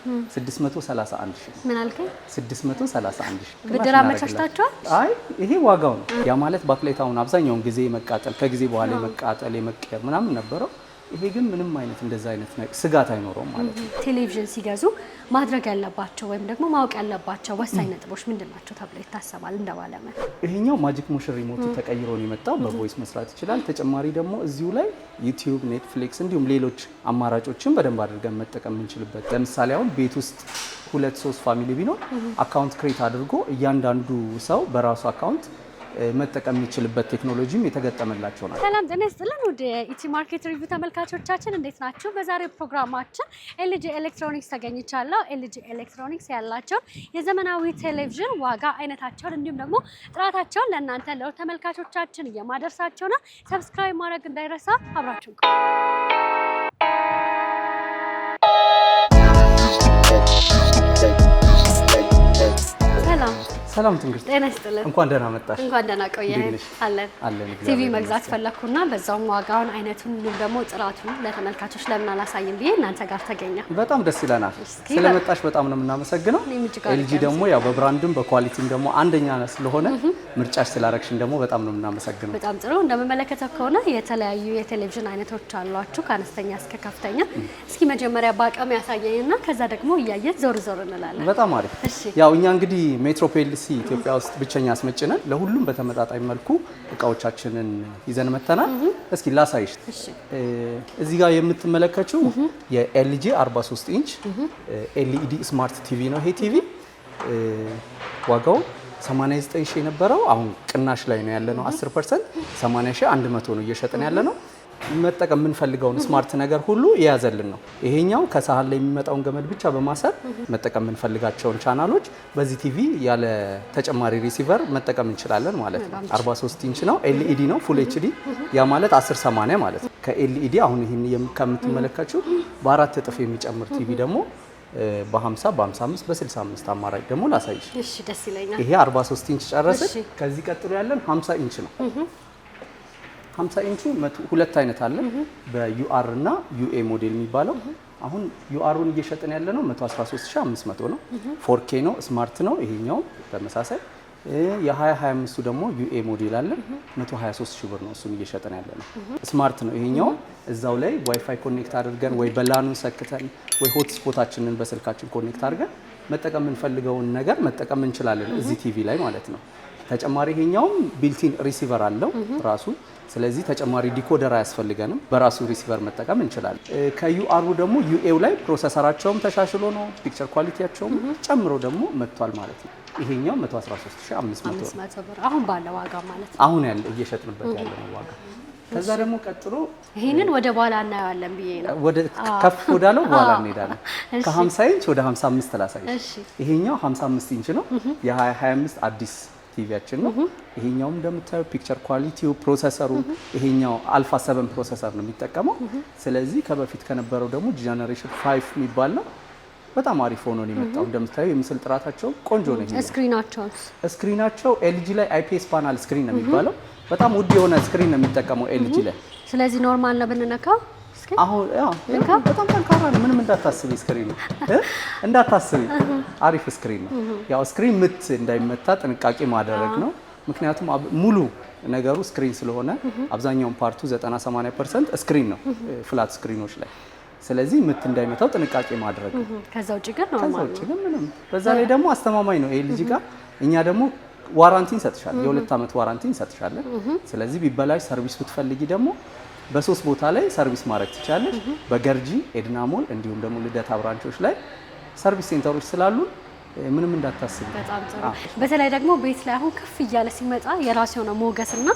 631 ሺህ ምን አልከኝ? 631 ሺህ ብድር አመቻችታችኋል? አይ ይሄ ዋጋው ነው። ያ ማለት ባክላይት አሁን አብዛኛውን ጊዜ መቃጠል ከጊዜ በኋላ መቃጠል የመቀየር ምናምን ነበረው። ይሄ ግን ምንም አይነት እንደዛ አይነት ስጋት አይኖረውም ማለት ነው። ቴሌቪዥን ሲገዙ ማድረግ ያለባቸው ወይም ደግሞ ማወቅ ያለባቸው ወሳኝ ነጥቦች ምንድናቸው ተብሎ ይታሰባል እንደ ባለሙያ? ይሄኛው ማጂክ ሞሽን ሪሞቱ ተቀይሮ ነው የመጣው። በቮይስ መስራት ይችላል። ተጨማሪ ደግሞ እዚሁ ላይ ዩቲዩብ፣ ኔትፍሊክስ እንዲሁም ሌሎች አማራጮችን በደንብ አድርገን መጠቀም የምንችልበት። ለምሳሌ አሁን ቤት ውስጥ 2-3 ፋሚሊ ቢኖር አካውንት ክሬት አድርጎ እያንዳንዱ ሰው በራሱ አካውንት መጠቀም የሚችልበት ቴክኖሎጂም የተገጠመላቸው ናቸው። ሰላም ጤና ይስጥልን ውድ ኢቲ ማርኬት ሪቪው ተመልካቾቻችን እንዴት ናችሁ? በዛሬው ፕሮግራማችን ኤልጂ ኤሌክትሮኒክስ ተገኝቻለሁ። ኤልጂ ኤሌክትሮኒክስ ያላቸውን የዘመናዊ ቴሌቪዥን ዋጋ፣ አይነታቸውን እንዲሁም ደግሞ ጥራታቸውን ለእናንተ ለተመልካቾቻችን እየማደርሳቸው ነው። ሰብስክራይብ ማድረግ እንዳይረሳ። አብራችሁ ሰላም ትንግስት፣ ጤና ይስጥልን። እንኳን ደህና መጣሽ። እንኳን ደህና ቆየህ። አለን ቲቪ መግዛት ፈለኩና በዛውም ዋጋውን፣ አይነቱን እንዲሁም ደግሞ ጥራቱን ለተመልካቾች ለምን አላሳይም ብዬ እናንተ ጋር ተገኘ። በጣም ደስ ይለናል። ስለመጣሽ በጣም ነው የምናመሰግነው። ኤልጂ ደግሞ ያው በብራንድም በኳሊቲም ደግሞ አንደኛ ስለሆነ ምርጫሽ ስላረግሽን ደግሞ በጣም ነው የምናመሰግነው። በጣም ጥሩ። እንደምመለከተው ከሆነ የተለያዩ የቴሌቪዥን አይነቶች አሏችሁ ከአነስተኛ እስከ ከፍተኛ። እስኪ መጀመሪያ በአቅም ያሳየኝና ከዛ ደግሞ እያየን ዞር ዞር እንላለን። በጣም አሪፍ። ያው እኛ እንግዲህ ሜትሮፖሊስ ኢትዮጵያ ውስጥ ብቸኛ አስመጭነን ለሁሉም በተመጣጣኝ መልኩ እቃዎቻችንን ይዘን መተናል። እስኪ ላሳይሽ። እዚህ ጋር የምትመለከችው የኤልጂ 43 ኢንች ኤልኢዲ ስማርት ቲቪ ነው። ይሄ ቲቪ ዋጋው 89 ሺህ የነበረው አሁን ቅናሽ ላይ ነው ያለነው 10%፣ 80 ሺህ 100 ነው እየሸጥን ያለነው። መጠቀም የምንፈልገውን ስማርት ነገር ሁሉ የያዘልን ነው። ይሄኛው ከሳህን ላይ የሚመጣውን ገመድ ብቻ በማሰር መጠቀም የምንፈልጋቸውን ቻናሎች በዚህ ቲቪ ያለ ተጨማሪ ሪሲቨር መጠቀም እንችላለን ማለት ነው። 43 ኢንች ነው፣ ኤልኢዲ ነው፣ ፉል ኤችዲ ያ ማለት 1080 ማለት ነው። ከኤልኢዲ አሁን ይሄን ከምትመለከቱው በ4 እጥፍ የሚጨምር ቲቪ ደግሞ በ50 በ55 በ65 አማራጭ ደግሞ ላሳይሽ። እሺ ደስ ይለኛል። ይሄ 43 ኢንች ጨረስን። ከዚህ ቀጥሎ ያለን 50 ኢንች ነው። 50 ኢንቹ ሁለት አይነት አለ፣ በዩአር እና ዩኤ ሞዴል የሚባለው። አሁን ዩአሩን እየሸጥን ያለ ነው 113500 ነው። 4K ነው፣ ስማርት ነው። ይሄኛው ተመሳሳይ የ2025ቱ ደግሞ ዩኤ ሞዴል አለ 123 ሺህ ብር ነው። እሱን እየሸጥን ያለ ነው። ስማርት ነው ይሄኛው። እዛው ላይ ዋይፋይ ኮኔክት አድርገን ወይ በላኑን ሰክተን ወይ ሆትስፖታችንን በስልካችን ኮኔክት አድርገን መጠቀም የምንፈልገውን ነገር መጠቀም እንችላለን እዚህ ቲቪ ላይ ማለት ነው። ተጨማሪ ይሄኛውም ቢልቲን ሪሲቨር አለው ራሱ። ስለዚህ ተጨማሪ ዲኮደር አያስፈልገንም፣ በራሱ ሪሲቨር መጠቀም እንችላለን። ከዩአሩ ደግሞ ዩኤው ላይ ፕሮሰሰራቸውም ተሻሽሎ ነው ፒክቸር ኳሊቲያቸውም ጨምሮ ደግሞ መጥቷል ማለት ነው። ይሄኛው 113500 ብር አሁን ባለ ዋጋ ማለት ነው። አሁን ያለ እየሸጥንበት ያለ ነው ዋጋ። ከዛ ደግሞ ቀጥሎ ይሄንን ወደ በኋላ እናያለን ብዬ ነው። ወደ ከፍ ወዳለው በኋላ እንሄዳለን። ከ50 ኢንች ወደ 55 ላሳይሽ። ይሄኛው 55 ኢንች ነው፣ የ2025 አዲስ ቲቪያችን ነው። ይሄኛውም እንደምታየው ፒክቸር ኳሊቲው ፕሮሰሰሩ ይሄኛው አልፋ 7 ፕሮሰሰር ነው የሚጠቀመው። ስለዚህ ከበፊት ከነበረው ደግሞ ጄነሬሽን 5 የሚባል ነው። በጣም አሪፍ ሆኖ ነው የመጣው። እንደምታየው የምስል ጥራታቸው ቆንጆ ነው። ስክሪናቸው ኤልጂ ላይ አይፒኤስ ፓናል ስክሪን ነው የሚባለው። በጣም ውድ የሆነ ስክሪን ነው የሚጠቀመው ኤልጂ ላይ። ስለዚህ ኖርማል ነው ብንነካው አሁን በጣም ጠንካራ ነው። ምንም እንዳታስቢ ስክሪን ነው እንዳታስቢ፣ አሪፍ ስክሪን ነው። ያው ስክሪን ምት እንዳይመታ ጥንቃቄ ማድረግ ነው። ምክንያቱም ሙሉ ነገሩ ስክሪን ስለሆነ አብዛኛውን ፓርቱ 90-80% ስክሪን ነው ፍላት ስክሪኖች ላይ። ስለዚህ ምት እንዳይመታው ጥንቃቄ ማድረግ ነው። ከዛ ውጭ ግን ኖርማል ነው። ምንም። በዛ ላይ ደግሞ አስተማማኝ ነው ኤልጂ ጋር። እኛ ደግሞ ዋራንቲ እንሰጥሻለን፣ የ2 ዓመት ዋራንቲ እንሰጥሻለን። ስለዚህ ቢበላሽ ሰርቪስ ብትፈልጊ ደግሞ በ3 ቦታ ላይ ሰርቪስ ማድረግ ትችላለሽ። በገርጂ ኤድና ሞል እንዲሁም ደግሞ ልደታ ብራንቾች ላይ ሰርቪስ ሴንተሮች ስላሉ ምንም እንዳታስቡ። በጣም ጥሩ። በተለይ ደግሞ ቤት ላይ አሁን ከፍ እያለ ሲመጣ የራሱ የሆነ ሞገስና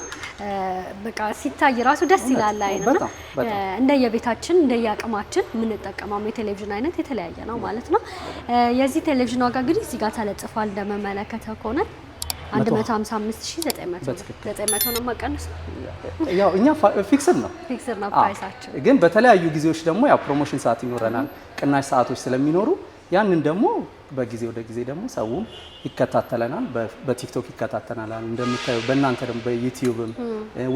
በቃ ሲታይ ራሱ ደስ ይላል አይነና እንደየቤታችን እንደየአቅማችን የምንጠቀመው የቴሌቪዥን አይነት የተለያየ ነው ማለት ነው። የዚህ ቴሌቪዥን ዋጋ እንግዲህ እዚህ ጋር ተለጥፏል እንደመመለከተው ከሆነ 155900 ነው ማቀነስ። ያው እኛ ፊክስድ ነው ፕራይሳችን። ግን በተለያዩ ጊዜዎች ደግሞ ያው ፕሮሞሽን ሰዓት ይኖረናል፣ ቅናሽ ሰዓቶች ስለሚኖሩ ያንን ደግሞ በጊዜ ወደ ጊዜ ደግሞ ሰውም ይከታተለናል፣ በቲክቶክ ይከታተለናል። እንደምታዩ በእናንተ ደግሞ በዩቲዩብም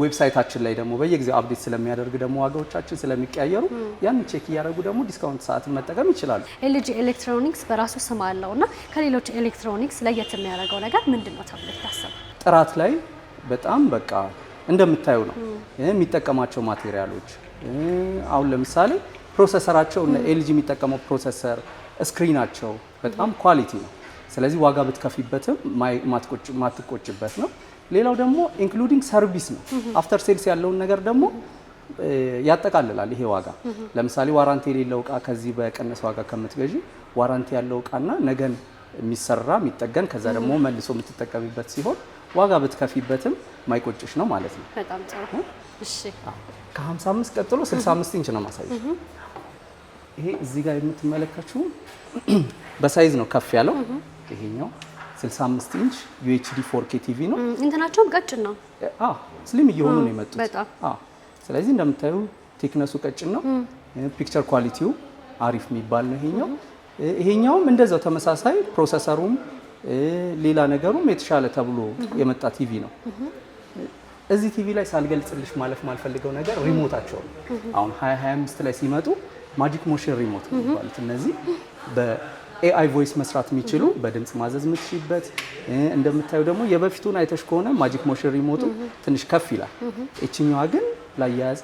ዌብሳይታችን ላይ ደግሞ በየጊዜው አፕዴት ስለሚያደርግ ደግሞ ዋጋዎቻችን ስለሚቀያየሩ ያንን ቼክ እያደረጉ ደግሞ ዲስካውንት ሰዓትን መጠቀም ይችላሉ። ኤልጂ ኤሌክትሮኒክስ በራሱ ስም አለውና ከሌሎች ኤሌክትሮኒክስ ለየት የሚያደርገው ነገር ምንድነው ተብሎ ይታሰባል? ጥራት ላይ በጣም በቃ እንደምታዩ ነው የሚጠቀማቸው ማቴሪያሎች። አሁን ለምሳሌ ፕሮሰሰራቸው እና ኤልጂ የሚጠቀመው ፕሮሰሰር ስክሪናቸው በጣም ኳሊቲ ነው። ስለዚህ ዋጋ ብትከፊበትም ማትቆጭበት ነው። ሌላው ደግሞ ኢንክሉዲንግ ሰርቪስ ነው። አፍተር ሴልስ ያለውን ነገር ደግሞ ያጠቃልላል ይሄ ዋጋ። ለምሳሌ ዋራንቲ የሌለው እቃ ከዚህ በቀነሰ ዋጋ ከምትገዢ ዋራንቲ ያለው እቃና ነገን የሚሰራ የሚጠገን ከዛ ደግሞ መልሶ የምትጠቀሚበት ሲሆን ዋጋ ብትከፊበትም ማይቆጭሽ ነው ማለት ነው። በጣም ጥሩ። እሺ ከ55 ቀጥሎ 65 ኢንች ነው ማሳየሽ። ይሄ እዚህ ጋር የምትመለከቱው በሳይዝ ነው ከፍ ያለው። ይሄኛው 65 ኢንች UHD 4K ቲቪ ነው። እንትናቸውም ቀጭን ነው። ስሊም እየሆኑ ነው የመጡት። በጣም ስለዚህ እንደምታዩ ቴክነሱ ቀጭን ነው። ፒክቸር ኳሊቲው አሪፍ የሚባል ነው። ይሄኛውም እንደዛው ተመሳሳይ ፕሮሰሰሩም ሌላ ነገሩም የተሻለ ተብሎ የመጣ ቲቪ ነው። እዚህ ቲቪ ላይ ሳልገልጽልሽ ማለፍ ማልፈልገው ነገር ሪሞታቸው ነው። አሁን 2025 ላይ ሲመጡ ማጂክ ሞሽን ሪሞት የሚባሉት እነዚህ በኤአይ ቮይስ መስራት የሚችሉ በድምጽ ማዘዝ የምትችይበት። እንደምታዩ ደግሞ የበፊቱን አይተሽ ከሆነ ማጂክ ሞሽን ሪሞቱ ትንሽ ከፍ ይላል። እችኛዋ ግን ላያያዝ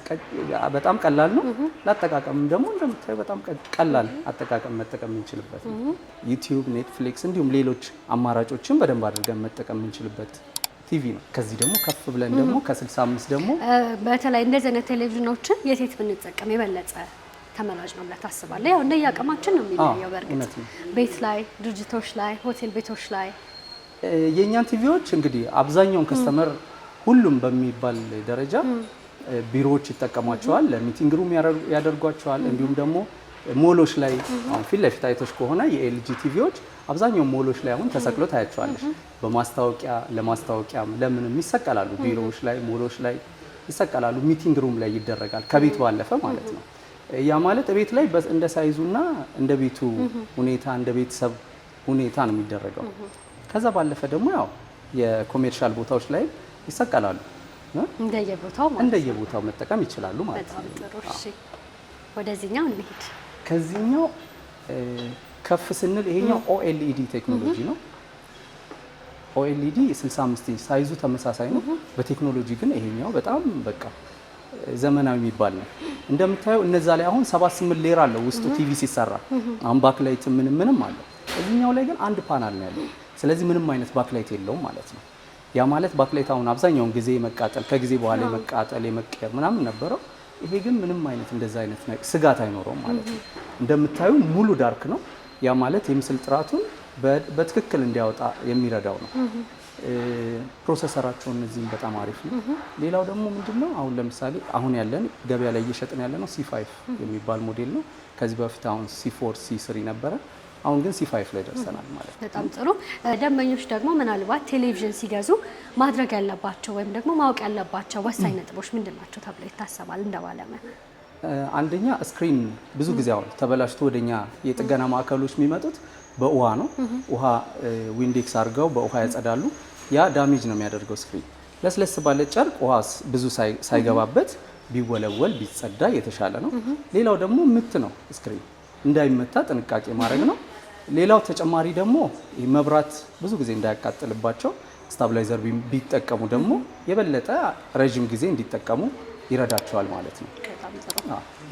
በጣም ቀላል ነው። ለአጠቃቀም ደግሞ እንደምታዩ በጣም ቀላል አጠቃቀም መጠቀም የምንችልበት ነው። ዩቲዩብ፣ ኔትፍሊክስ እንዲሁም ሌሎች አማራጮችን በደንብ አድርገን መጠቀም የምንችልበት ቲቪ ነው። ከዚህ ደግሞ ከፍ ብለን ደግሞ ከ65 ደግሞ በተለይ እንደዚህ አይነት ቴሌቪዥኖችን የት ብንጠቀም የበለጠ ተመራጭ ነው ብለህ ታስባለህ? ያው እንደየአቅማችን ነው የሚለየው። በእርግጥ ቤት ላይ፣ ድርጅቶች ላይ፣ ሆቴል ቤቶች ላይ የእኛን ቲቪዎች እንግዲህ አብዛኛውን ከስተመር ሁሉም በሚባል ደረጃ ቢሮዎች ይጠቀሟቸዋል፣ ለሚቲንግ ሩም ያደርጓቸዋል። እንዲሁም ደግሞ ሞሎች ላይ አሁን ፊት ለፊት አይቶች ከሆነ የኤልጂ ቲቪዎች አብዛኛው ሞሎች ላይ አሁን ተሰቅሎ ታያቸዋለሽ። በማስታወቂያ ለማስታወቂያም ለምንም ይሰቀላሉ። ቢሮዎች ላይ፣ ሞሎች ላይ ይሰቀላሉ። ሚቲንግ ሩም ላይ ይደረጋል፣ ከቤት ባለፈ ማለት ነው። ያ ማለት ቤት ላይ እንደ ሳይዙና እንደ ቤቱ ሁኔታ እንደ ቤተሰብ ሁኔታ ነው የሚደረገው። ከዛ ባለፈ ደግሞ ያው የኮሜርሻል ቦታዎች ላይ ይሰቀላሉ። እንደየቦታው መጠቀም ይችላሉ ማለት ነው። በጣም ጥሩ። እሺ ወደዚህኛው እንሂድ። ከዚህኛው ከፍ ስንል ይሄኛው ኦኤልኢዲ ቴክኖሎጂ ነው። ኦኤልኢዲ 65 ኢንች ሳይዙ ተመሳሳይ ነው። በቴክኖሎጂ ግን ይሄኛው በጣም በቃ ዘመናዊ የሚባል ነው። እንደምታየው እነዛ ላይ አሁን 78 ሌየር አለው ውስጡ ቲቪ ሲሰራ። አሁን ባክላይት ምንም አለው። እዚህኛው ላይ ግን አንድ ፓናል ነው ያለው። ስለዚህ ምንም አይነት ባክላይት የለውም ማለት ነው። ያ ማለት ባክላይት አሁን አብዛኛውን ጊዜ መቃጠል ከጊዜ በኋላ የመቃጠል የመቀየር ምናምን ነበረው። ይሄ ግን ምንም አይነት እንደዛ አይነት ስጋት አይኖረውም ማለት ነው። እንደምታዩ ሙሉ ዳርክ ነው። ያ ማለት የምስል ጥራቱን በትክክል እንዲያወጣ የሚረዳው ነው። ፕሮሰሰራቸው እነዚህም በጣም አሪፍ ነው። ሌላው ደግሞ ምንድነው አሁን ለምሳሌ አሁን ያለን ገበያ ላይ እየሸጥን ያለ ነው C5 የሚባል ሞዴል ነው። ከዚህ በፊት አሁን C4 C3 ነበረ። አሁን ግን C5 ላይ ደርሰናል ማለት ነው። በጣም ጥሩ። ደንበኞች ደግሞ ምናልባት ቴሌቪዥን ሲገዙ ማድረግ ያለባቸው ወይም ደግሞ ማወቅ ያለባቸው ወሳኝ ነጥቦች ምንድን ናቸው ተብሎ ይታሰባል እንደ ባለሙያ? አንደኛ ስክሪን ብዙ ጊዜ አሁን ተበላሽቶ ወደኛ የጥገና ማዕከሎች የሚመጡት በውሃ ነው። ውሃ ዊንዴክስ አድርገው በውሃ ያጸዳሉ። ያ ዳሜጅ ነው የሚያደርገው ስክሪን። ለስለስ ባለ ጨርቅ ውሃ ብዙ ሳይገባበት ቢወለወል ቢጸዳ የተሻለ ነው። ሌላው ደግሞ ምት ነው፣ ስክሪን እንዳይመታ ጥንቃቄ ማድረግ ነው። ሌላው ተጨማሪ ደግሞ መብራት ብዙ ጊዜ እንዳያቃጥልባቸው ስታብላይዘር ቢጠቀሙ ደግሞ የበለጠ ረዥም ጊዜ እንዲጠቀሙ ይረዳቸዋል ማለት ነው።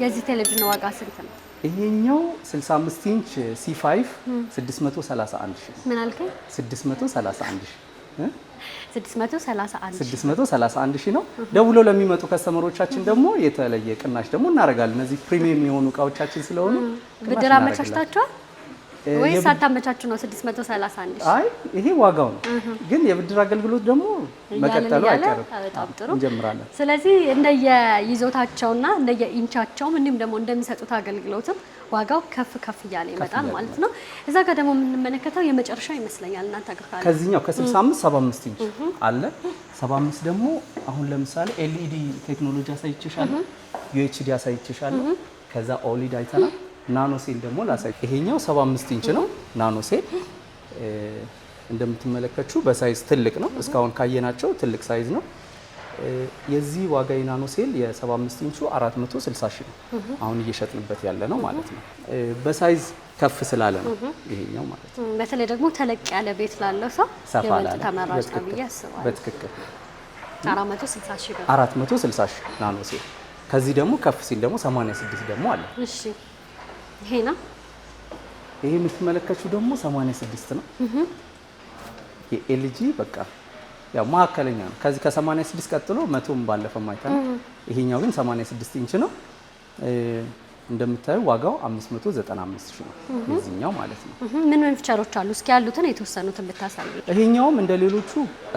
የዚህ ቴሌቪዥን ዋጋ ስንት ነው? ይሄኛው 65 ኢንች C5 631 ሺህ። ምን አልከኝ? 631 ሺህ 631 ሺህ ነው። ደውለው ለሚመጡ ከስተመሮቻችን ደግሞ የተለየ ቅናሽ ደግሞ እናደርጋለን። እነዚህ ፕሪሚየም የሆኑ እቃዎቻችን ስለሆኑ ብድር አመቻችታችኋል ወይስ ሳታመቻቹ ነው 631 ሺህ? አይ ይሄ ዋጋው ነው፣ ግን የብድር አገልግሎት ደግሞ መቀጠሉ አይቀርም። በጣም ጥሩ እንጀምራለን። ስለዚህ እንደየይዞታቸውና እንደየኢንቻቸውም እንዲሁም ደግሞ እንደሚሰጡት አገልግሎትም ዋጋው ከፍ እያለ ይመጣል ማለት ነው። እዛ ጋር ደግሞ የምንመለከተው የመጨረሻው ይመስለኛል እናንተ ጋር ካለ ከዚህኛው ከ65 75 ኢንች አለ። 75 ደግሞ አሁን ለምሳሌ ኤልኢዲ ቴክኖሎጂ አሳይቼሻለሁ፣ UHD አሳይቼሻለሁ። ከዛ ኦሊድ አይተናል። ናኖ ሴል ደግሞ ላሳይ። ይሄኛው 75 ኢንች ነው ናኖ ሴል። እንደምትመለከቱ በሳይዝ ትልቅ ነው። እስካሁን ካየናቸው ትልቅ ሳይዝ ነው። የዚህ ዋጋ የናኖ ሴል የ75 ኢንቹ 460 ሺህ ነው አሁን እየሸጥንበት ያለ ነው ማለት ነው። በሳይዝ ከፍ ስላለ ነው ይሄኛው ማለት ነው። በተለይ ደግሞ ተለቅ ያለ ቤት ላለው ሰው የበለጠ ተመራጭ ነው ብዬ አስባለሁ። በትክክል 460 ሺህ 460 ሺህ ናኖ ሴል። ከዚህ ደግሞ ከፍ ሲል ደግሞ 86 ደግሞ አለ። እሺ ይሄ ነው። ይሄ የምትመለከቱ ደግሞ 86 ነው። የኤልጂ በቃ ያው ማዕከለኛ ነው። ከዚህ ከ86 ቀጥሎ 100ም ባለፈው አይተናል። ይሄኛው ግን 86 ኢንች ነው። እንደምታዩ ዋጋው 595 ሺህ ነው የዚህኛው ማለት ነው። ምን ምን ፊቸሮች አሉ? እስኪ ያሉትን የተወሰኑትን ብታሳዩ። ይሄኛውም እንደ ሌሎቹ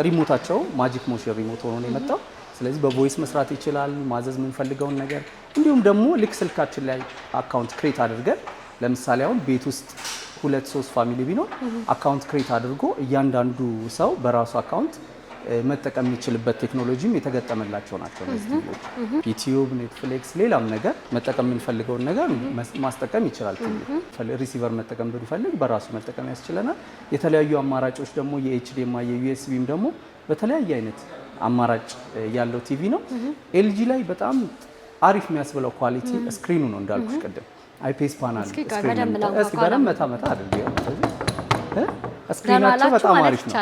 ሪሞታቸው ማጂክ ሞሽን ሪሞት ሆኖ ነው የመጣው። ስለዚህ በቮይስ መስራት ይችላል፣ ማዘዝ የምንፈልገውን ነገር። እንዲሁም ደግሞ ልክ ስልካችን ላይ አካውንት ክሬት አድርገን ለምሳሌ አሁን ቤት ውስጥ 2-3 ፋሚሊ ቢኖር አካውንት ክሬት አድርጎ እያንዳንዱ ሰው በራሱ አካውንት መጠቀም የሚችልበት ቴክኖሎጂም የተገጠመላቸው ናቸው። ዩቲዩብ፣ ኔትፍሊክስ፣ ሌላም ነገር መጠቀም የምንፈልገውን ነገር ማስጠቀም ይችላል። ሪሲቨር መጠቀም ብንፈልግ በራሱ መጠቀም ያስችለናል። የተለያዩ አማራጮች ደግሞ የኤችዲኤምአይ የዩኤስቢም ደግሞ በተለያየ አይነት አማራጭ ያለው ቲቪ ነው። ኤልጂ ላይ በጣም አሪፍ የሚያስብለው ኳሊቲ ስክሪኑ ነው እንዳልኩሽ ቅድም አይፒኤስ ፓናል በደንብ መታ አድርገው ስክሪናቸው በጣም አሪፍ ነው።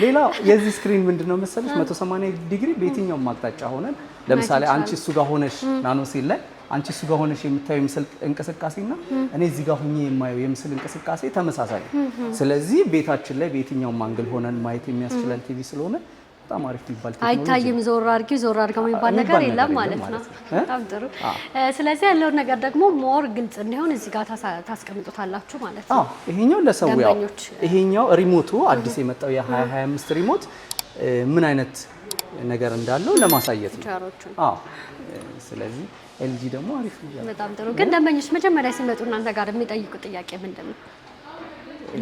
ሌላው የዚህ ስክሪን ምንድነው መሰለሽ 180 ዲግሪ በየትኛውም አቅጣጫ ሆነን ለምሳሌ አንቺ እሱ ጋር ሆነሽ ናኖ ሴል ላይ አንቺ እሱ ጋር ሆነሽ የምታየው የምስል እንቅስቃሴና እኔ እዚህ ጋር ሆኜ የማየው የምስል እንቅስቃሴ ተመሳሳይ ነው። ስለዚህ ቤታችን ላይ በየትኛውም አንግል ሆነን ማየት የሚያስችለን ቲቪ ስለሆነ በጣም አሪፍ የሚባል ቴክኖሎጂ አይታይም። ዞር አድርገው የሚባል ነገር የለም ማለት ነው። በጣም ጥሩ። ስለዚህ ያለውን ነገር ደግሞ ሞር ግልጽ እንዲሆን እዚህ ጋር ታስቀምጡታላችሁ ማለት ነው። ይሄኛው ለሰው ያው ይሄኛው ሪሞቱ አዲስ የመጣው የ2025 ሪሞት ምን አይነት ነገር እንዳለው ለማሳየት ነው። ስለዚህ ኤልጂ ደግሞ አሪፍ ነው። በጣም ጥሩ። ግን ደንበኞች መጀመሪያ ሲመጡ እናንተ ጋር የሚጠይቁት ጥያቄ ምንድን ነው?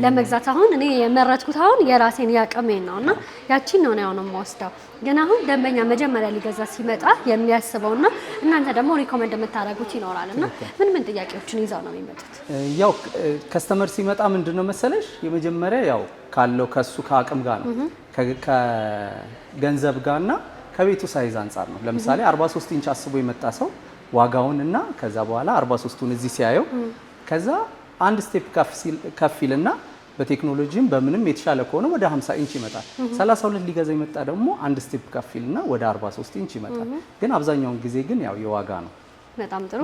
ለመግዛት አሁን እኔ የመረጥኩት አሁን የራሴን ያቀመኝ ነውና ያቺን ነው ነው የምወስደው። ግን አሁን ደንበኛ መጀመሪያ ሊገዛ ሲመጣ የሚያስበውና እናንተ ደግሞ ሪኮመንድ የምታደርጉት ይኖራልና ምን ጥያቄዎችን ይዘው ነው የሚመጡት? ያው ከስተመር ሲመጣ ምንድነው መሰለሽ የመጀመሪያ ያው ካለው ከሱ ከአቅም ጋር ነው ከገንዘብ ጋርና ከቤቱ ሳይዝ አንጻር ነው። ለምሳሌ 43 ኢንች አስቦ የመጣ ሰው ዋጋውን እና ከዛ በኋላ 43ቱን እዚህ ሲያየው ከዛ አንድ ስቴፕ ከፍ ይልና በቴክኖሎጂም በምንም የተሻለ ከሆነ ወደ 50 ኢንች ይመጣል። 32 ሊገዛ የመጣ ደግሞ አንድ ስቴፕ ከፍ ይልና ወደ 43 ኢንች ይመጣል። ግን አብዛኛውን ጊዜ ግን ያው የዋጋ ነው። በጣም ጥሩ።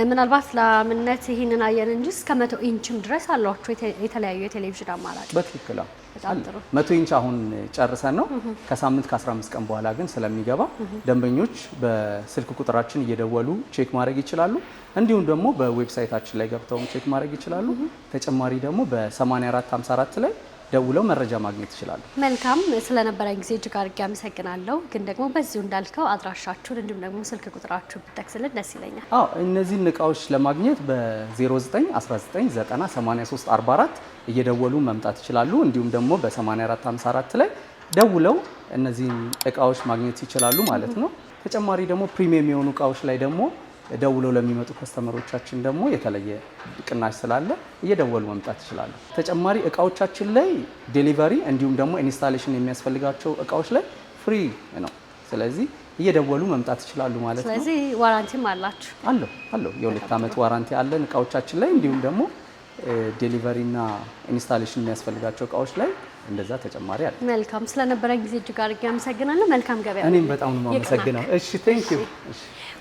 ምናልባት ለምነት ይሄንን አየን እንጂ እስከ 100 ኢንችም ድረስ አሏችሁ የተለያዩ የቴሌቪዥን አማራጭ? በትክክል በጣም ጥሩ። 100 ኢንች አሁን ጨርሰን ነው። ከሳምንት ከ15 ቀን በኋላ ግን ስለሚገባ ደንበኞች በስልክ ቁጥራችን እየደወሉ ቼክ ማድረግ ይችላሉ። እንዲሁም ደግሞ በዌብሳይታችን ላይ ገብተው ቼክ ማድረግ ይችላሉ። ተጨማሪ ደግሞ በ8454 ላይ ደውለው መረጃ ማግኘት ይችላሉ። መልካም። ስለነበረን ጊዜ እጅግ አድርጌ አመሰግናለሁ። ግን ደግሞ በዚሁ እንዳልከው አድራሻችሁን እንዲሁም ደግሞ ስልክ ቁጥራችሁን ብትጠቅስልን ደስ ይለኛል። እነዚህን እቃዎች ለማግኘት በ0919908344 እየደወሉ መምጣት ይችላሉ። እንዲሁም ደግሞ በ8454 ላይ ደውለው እነዚህን እቃዎች ማግኘት ይችላሉ ማለት ነው። ተጨማሪ ደግሞ ፕሪሚየም የሆኑ እቃዎች ላይ ደግሞ ደውለው ለሚመጡ ከስተመሮቻችን ደግሞ የተለየ ቅናሽ ስላለ እየደወሉ መምጣት ይችላሉ። ተጨማሪ እቃዎቻችን ላይ ዴሊቨሪ እንዲሁም ደግሞ ኢንስታሌሽን የሚያስፈልጋቸው እቃዎች ላይ ፍሪ ነው። ስለዚህ እየደወሉ መምጣት ይችላሉ ማለት ነው። ስለዚህ ዋራንቲም አላችሁ? አለው የ2 ዓመት ዋራንቲ አለን እቃዎቻችን ላይ። እንዲሁም ደግሞ ዴሊቨሪ እና ኢንስታሌሽን የሚያስፈልጋቸው እቃዎች ላይ እንደዛ ተጨማሪ አለ። መልካም። ስለነበረን ጊዜ እጅግ አድርጌ አመሰግናለሁ። መልካም ገበያ። እኔም በጣም ነው የማመሰግነው። እሺ ቴንክ ዩ።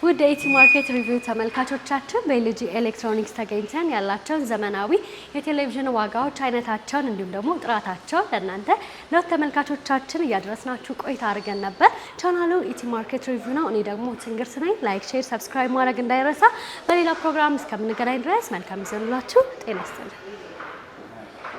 ውድ ኢቲ ማርኬት ሪቪው ተመልካቾቻችን በኤልጂ ኤሌክትሮኒክስ ተገኝተን ያላቸውን ዘመናዊ የቴሌቪዥን ዋጋዎች፣ አይነታቸውን እንዲሁም ደግሞ ጥራታቸውን ለእናንተ ለተመልካቾቻችን እያደረስናችሁ ቆይታ አድርገን ነበር። ቻናሉ ኢቲ ማርኬት ሪቪው ነው። እኔ ደግሞ ትንግርት ነኝ። ላይክ፣ ሼር፣ ሰብስክራይብ ማድረግ እንዳይረሳ። በሌላ ፕሮግራም እስከምንገናኝ ድረስ መልካም ይዘኑላችሁ። ጤና ይስጥልኝ።